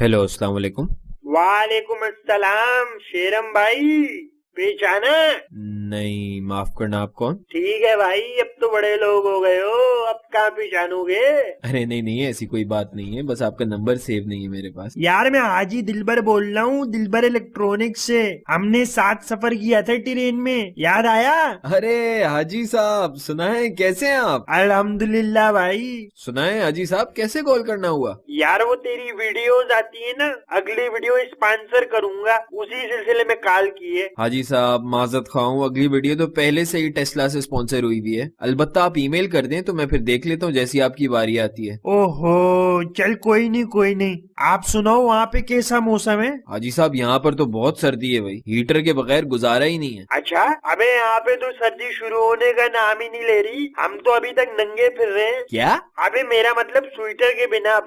Hello अस्सलाम वालेकुम। वालेकुम अस्सलाम शेरम भाई, पहचाना? नहीं, माफ करना, आप कौन? ठीक है भाई, अब तो बड़े लोग हो गए हो, अब कहाँ पहचानोगे? अरे नहीं नहीं, ऐसी कोई बात नहीं है, बस आपका नंबर सेव नहीं है मेरे पास। यार मैं हाजी दिलबर बोल रहा हूँ, दिलबर इलेक्ट्रॉनिक्स से। हमने साथ सफर किया था ट्रेन में, याद आया? अरे हाजी साहब, सुना है कैसे हैं आप? अल्हम्दुलिल्लाह भाई। सुना है हाजी साहब, कैसे कॉल करना हुआ? यार वो तेरी वीडियोस आती है ना, अगली वीडियो स्पॉन्सर करूंगा, उसी सिलसिले में कॉल की है। हाजी साहब माजरत खा हूँ, अगली वीडियो तो पहले से ही टेस्ला से स्पॉन्सर हुई हुई है। अलबत्ता आप ईमेल कर दें तो मैं फिर देख लेता हूँ जैसी आपकी बारी आती है। ओहो, चल कोई नहीं कोई नहीं। आप सुनाओ, वहाँ पे कैसा मौसम है? हाजी साहब यहाँ पर तो बहुत सर्दी है भाई, हीटर के बगैर गुजारा ही नहीं है। अच्छा, अबे यहाँ पे तो सर्दी शुरू होने का नाम ही नहीं ले रही, हम तो अभी तक नंगे फिर रहे हैं। क्या? अबे मेरा मतलब स्वेटर के बिना।